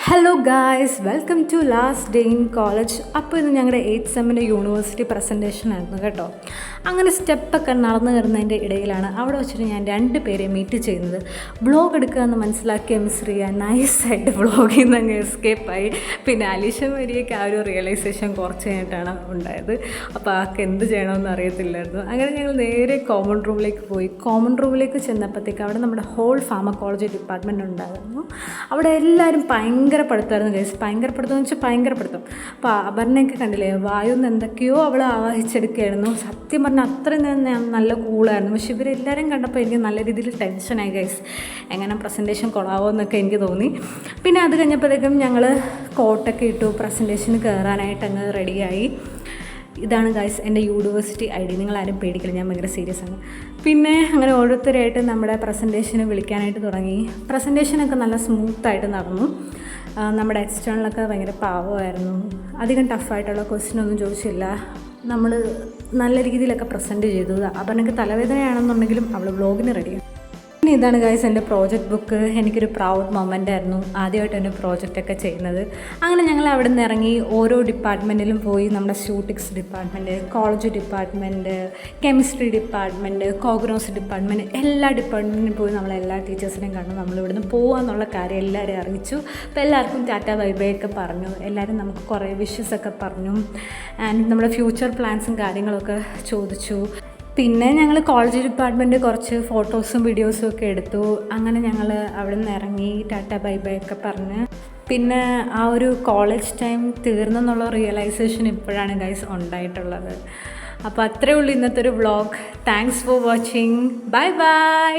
Hello guys, welcome to last day in college. അപ്പോൾ ഇത് ഞങ്ങളുടെ 8th സെമ്മിൻ്റെ യൂണിവേഴ്സിറ്റി പ്രസൻറ്റേഷൻ ആയിരുന്നു കേട്ടോ. അങ്ങനെ സ്റ്റെപ്പൊക്കെ നടന്നു കയറുന്നതിൻ്റെ ഇടയിലാണ് അവിടെ വെച്ചിട്ട് ഞാൻ 2 പേരെ മീറ്റ് ചെയ്യുന്നത്. വ്ളോഗ് എടുക്കുക എന്ന് മനസ്സിലാക്കിയ മിസ് റിയ നൈസായിട്ട് വ്ളോഗിൽ നിന്ന് അങ്ങ് എസ്കേപ്പായി. പിന്നെ അലീഷ മരിയൊക്കെ ആ ഒരു റിയലൈസേഷൻ കുറച്ച് കഴിഞ്ഞിട്ടാണ് ഉണ്ടായത്. അപ്പോൾ ആൾക്ക് എന്ത് ചെയ്യണമെന്ന് അറിയത്തില്ലായിരുന്നു. അങ്ങനെ ഞങ്ങൾ നേരെ കോമൺ റൂമിലേക്ക് പോയി. കോമൺ റൂമിലേക്ക് ചെന്നപ്പോഴത്തേക്ക് അവിടെ നമ്മുടെ ഹോൾ ഫാർമക്കോളജി ഡിപ്പാർട്ട്മെൻറ്റ് ഉണ്ടായിരുന്നു. അവിടെ എല്ലാവരും ഭയങ്കര പഠിത്തമായിരുന്നു ഗൈസ്. ഭയങ്കര പഠിത്തം എന്ന് വെച്ചാൽ ഭയങ്കര പഠിത്തം. അപ്പോൾ അപർണയൊക്കെ കണ്ടില്ലേ, വായുന്ന് എന്തൊക്കെയോ അവൾ ആവാഹിച്ചെടുക്കുകയായിരുന്നു. സത്യം പറഞ്ഞാൽ അത്രയും നല്ല കൂളായിരുന്നു. പക്ഷെ ഇവരെല്ലാവരും കണ്ടപ്പോൾ എനിക്ക് നല്ല രീതിയിൽ ടെൻഷനായി ഗൈസ്. എങ്ങനെ പ്രസൻറ്റേഷൻ കൊള്ളാവോ എന്നൊക്കെ എനിക്ക് തോന്നി. പിന്നെ അത് കഴിഞ്ഞപ്പോഴത്തേക്കും ഞങ്ങൾ കോട്ടൊക്കെ ഇട്ടു, പ്രസൻറ്റേഷന് കയറാനായിട്ട് അങ്ങ് റെഡിയായി. ഇതാണ് ഗൈസ് എൻ്റെ യൂണിവേഴ്സിറ്റി ഐ ഡി. നിങ്ങളാരും പേടിക്കില്ല, ഞാൻ ഭയങ്കര സീരിയസ് ആണ്. പിന്നെ അങ്ങനെ ഓരോരുത്തരായിട്ട് നമ്മുടെ പ്രസൻറ്റേഷന് വിളിക്കാനായിട്ട് തുടങ്ങി. പ്രസൻറ്റേഷനൊക്കെ നല്ല സ്മൂത്തായിട്ട് നടന്നു. നമ്മുടെ എക്സ്റ്റേണലൊക്കെ ഭയങ്കര പാവമായിരുന്നു. അധികം ടഫായിട്ടുള്ള ക്വസ്റ്റ്യനൊന്നും ചോദിച്ചില്ല. നമ്മൾ നല്ല രീതിയിലൊക്കെ പ്രസൻറ്റ് ചെയ്തു. അപ്പം എനിക്ക് തലവേദനയാണെന്നുണ്ടെങ്കിലും അവൾ വ്ളോഗിന് റെഡിയാണ്. പിന്നെ ഇതാണ് ഗൈസ് എൻ്റെ പ്രോജക്റ്റ് ബുക്ക്. എനിക്കൊരു പ്രൗഡ് മൊമെൻ്റ് ആയിരുന്നു ആദ്യമായിട്ട് എൻ്റെ പ്രോജക്റ്റൊക്കെ ചെയ്യുന്നത്. അങ്ങനെ ഞങ്ങൾ അവിടെ നിന്ന് ഇറങ്ങി ഓരോ ഡിപ്പാർട്ട്മെൻറ്റിലും പോയി. നമ്മുടെ സ്യൂട്ടിക്സ് department, college department, chemistry department, കോഗ്നോസ് ഡിപ്പാർട്ട്മെൻറ്റ്, എല്ലാ ഡിപ്പാർട്ട്മെൻറ്റിലും പോയി നമ്മളെല്ലാ ടീച്ചേഴ്സിനെയും കണ്ടു. നമ്മളിവിടുന്ന് പോകാമെന്നുള്ള കാര്യം എല്ലാവരെയും അറിയിച്ചു. അപ്പോൾ എല്ലാവർക്കും ടാറ്റ ബൈ ബൈ ഒക്കെ പറഞ്ഞു. എല്ലാവരും നമുക്ക് കുറേ വിഷസൊക്കെ പറഞ്ഞു. ആൻഡ് നമ്മുടെ ഫ്യൂച്ചർ പ്ലാൻസും കാര്യങ്ങളൊക്കെ ചോദിച്ചു. പിന്നെ ഞങ്ങൾ കോളേജ് ഡിപ്പാർട്ട്മെൻറ്റ് കുറച്ച് ഫോട്ടോസും വീഡിയോസും ഒക്കെ എടുത്തു. അങ്ങനെ ഞങ്ങൾ അവിടെ നിന്ന് ഇറങ്ങി ടാറ്റ ബൈ ബൈ ഒക്കെ പറഞ്ഞ്. പിന്നെ ആ ഒരു കോളേജ് ടൈം തീർന്നെന്നുള്ള റിയലൈസേഷൻ ഇപ്പോഴാണ് ഗൈസ് ഉണ്ടായിട്ടുള്ളത്. അപ്പോൾ അത്രയേ ഉള്ളൂ ഇന്നത്തെ ഒരു vlog. Thanks for watching. Bye bye.